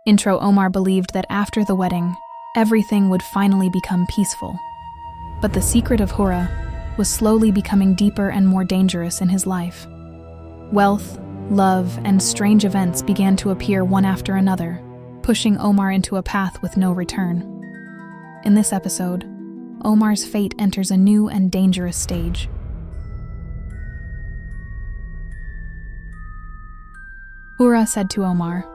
Intro Omar believed that after the wedding, everything would finally become peaceful. But the secret of Hura was slowly becoming deeper and more dangerous in his life. Wealth, love, and strange events began to appear one after another, pushing Omar into a path with no return. In this episode, Omar's fate enters a new and dangerous stage. Hura said to Omar,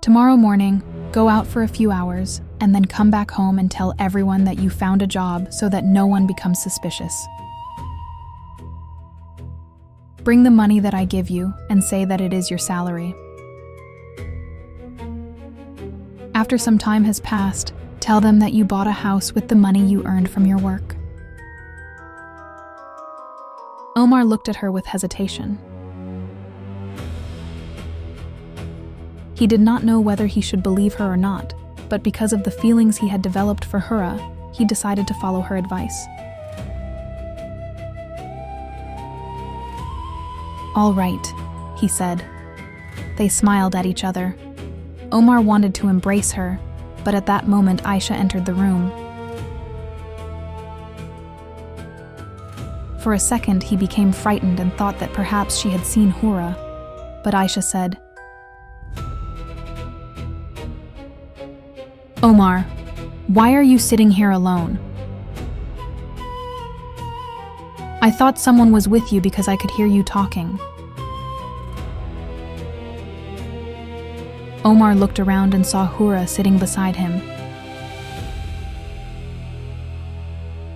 "Tomorrow morning, go out for a few hours and then come back home and tell everyone that you found a job so that no one becomes suspicious. Bring the money that I give you and say that it is your salary. After some time has passed, tell them that you bought a house with the money you earned from your work." Omar looked at her with hesitation. He did not know whether he should believe her or not, but because of the feelings he had developed for Hura, he decided to follow her advice. "All right," he said. They smiled at each other. Omar wanted to embrace her, but at that moment Ayesha entered the room. For a second he became frightened and thought that perhaps she had seen Hura, but Ayesha said, "Omar, why are you sitting here alone? I thought someone was with you because I could hear you talking." Omar looked around and saw Hura sitting beside him.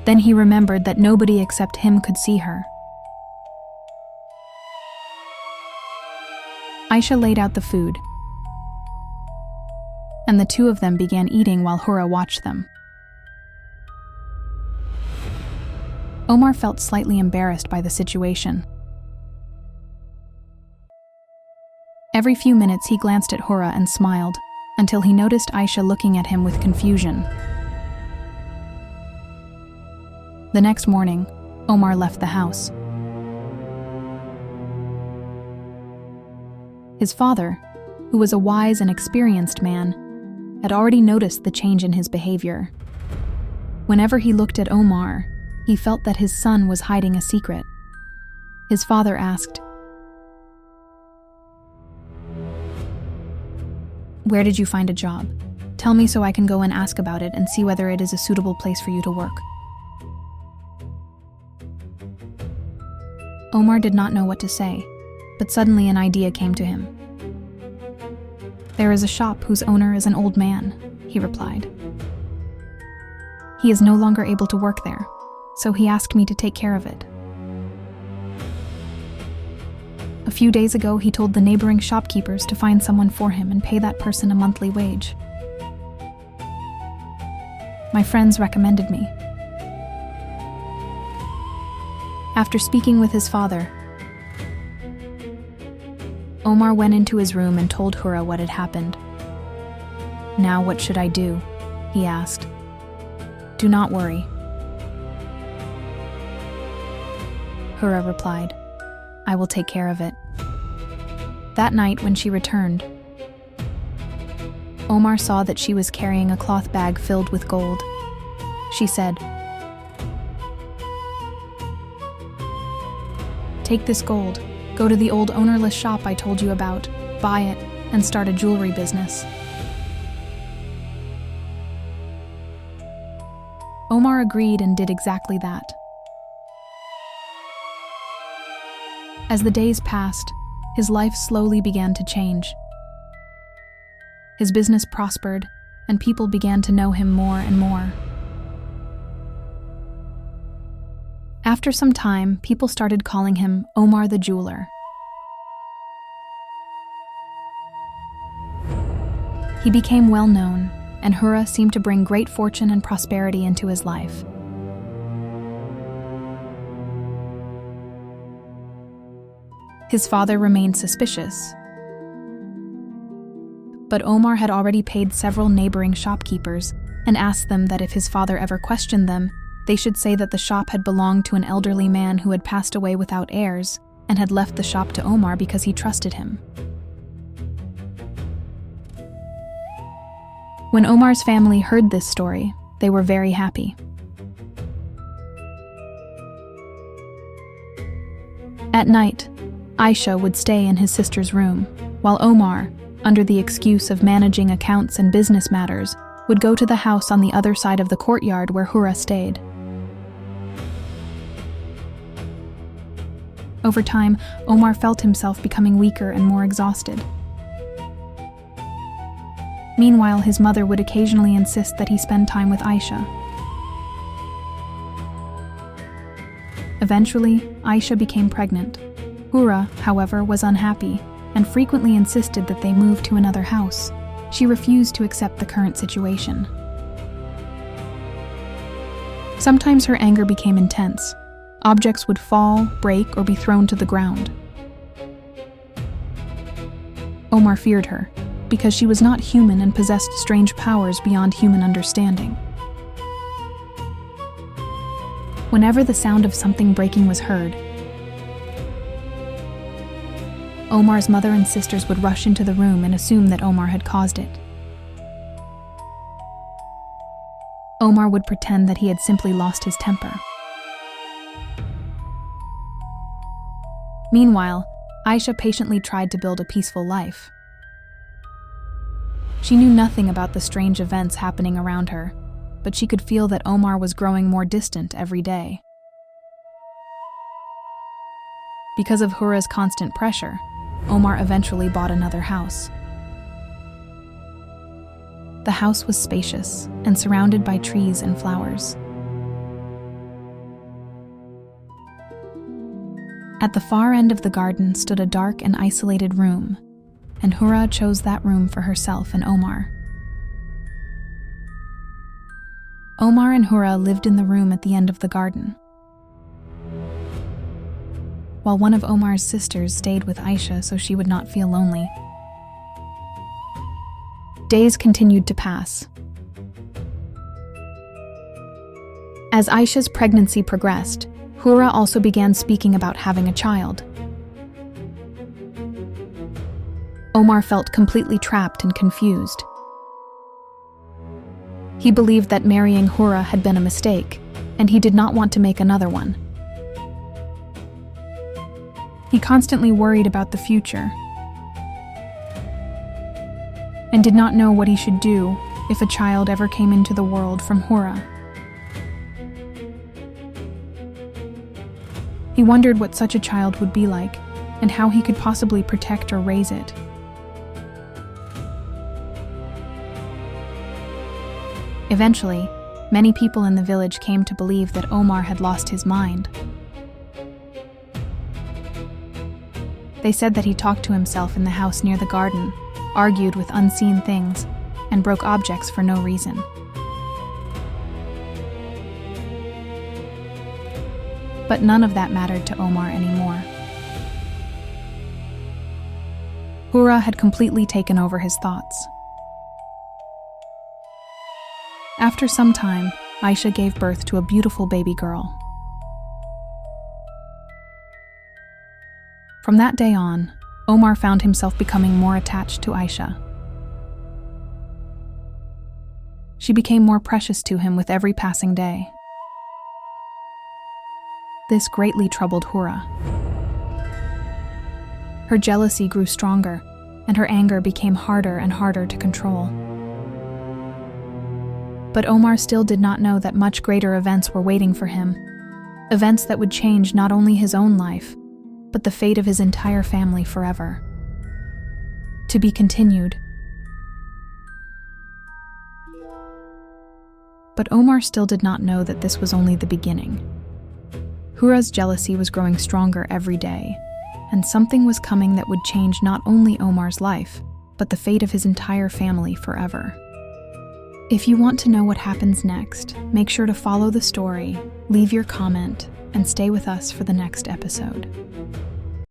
Then he remembered that nobody except him could see her. Ayesha laid out the food, and the two of them began eating while Hura watched them. Omar felt slightly embarrassed by the situation. Every few minutes he glanced at Hura and smiled, until he noticed Ayesha looking at him with confusion. The next morning, Omar left the house. His father, who was a wise and experienced man, had already noticed the change in his behavior. Whenever he looked at Omar, he felt that his son was hiding a secret. His father asked, "Where did you find a job? Tell me so I can go and ask about it and see whether it is a suitable place for you to work." Omar did not know what to say, but suddenly an idea came to him. "There is a shop whose owner is an old man," he replied. "He is no longer able to work there, so he asked me to take care of it. A few days ago, he told the neighboring shopkeepers to find someone for him and pay that person a monthly wage. My friends recommended me." After speaking with his father, Omar went into his room and told Hura what had happened. "Now what should I do?" he asked. "Do not worry," Hura replied. "I will take care of it." That night, when she returned, Omar saw that she was carrying a cloth bag filled with gold. She said, "Take this gold, go to the old ownerless shop I told you about, buy it, and start a jewelry business." Omar agreed and did exactly that. As the days passed, his life slowly began to change. His business prospered, and people began to know him more and more. After some time, people started calling him Omar the Jeweler. He became well known, and Hura seemed to bring great fortune and prosperity into his life. His father remained suspicious, but Omar had already paid several neighboring shopkeepers and asked them that if his father ever questioned them, they should say that the shop had belonged to an elderly man who had passed away without heirs and had left the shop to Omar because he trusted him. When Omar's family heard this story, they were very happy. At night, Ayesha would stay in his sister's room, while Omar, under the excuse of managing accounts and business matters, would go to the house on the other side of the courtyard where Hura stayed. Over time, Omar felt himself becoming weaker and more exhausted. Meanwhile, his mother would occasionally insist that he spend time with Ayesha. Eventually, Ayesha became pregnant. Hura, however, was unhappy and frequently insisted that they move to another house. She refused to accept the current situation. Sometimes her anger became intense. Objects would fall, break, or be thrown to the ground. Omar feared her, because she was not human and possessed strange powers beyond human understanding. Whenever the sound of something breaking was heard, Omar's mother and sisters would rush into the room and assume that Omar had caused it. Omar would pretend that he had simply lost his temper. Meanwhile, Ayesha patiently tried to build a peaceful life. She knew nothing about the strange events happening around her, but she could feel that Omar was growing more distant every day. Because of Hura's constant pressure, Omar eventually bought another house. The house was spacious and surrounded by trees and flowers. At the far end of the garden stood a dark and isolated room, and Hura chose that room for herself and Omar. Omar and Hura lived in the room at the end of the garden, while one of Omar's sisters stayed with Ayesha so she would not feel lonely. Days continued to pass. As Ayesha's pregnancy progressed, Hura also began speaking about having a child. Omar felt completely trapped and confused. He believed that marrying Hura had been a mistake, and he did not want to make another one. He constantly worried about the future and did not know what he should do if a child ever came into the world from Hura. He wondered what such a child would be like and how he could possibly protect or raise it. Eventually, many people in the village came to believe that Omar had lost his mind. They said that he talked to himself in the house near the garden, argued with unseen things, and broke objects for no reason. But none of that mattered to Omar anymore. Hura had completely taken over his thoughts. After some time, Ayesha gave birth to a beautiful baby girl. From that day on, Omar found himself becoming more attached to Ayesha. She became more precious to him with every passing day. This greatly troubled Hura. Her jealousy grew stronger, and her anger became harder and harder to control. But Omar still did not know that much greater events were waiting for him, events that would change not only his own life, but the fate of his entire family forever. To be continued. But Omar still did not know that this was only the beginning. Hura's jealousy was growing stronger every day, and something was coming that would change not only Omar's life, but the fate of his entire family forever. If you want to know what happens next, make sure to follow the story, leave your comment, and stay with us for the next episode.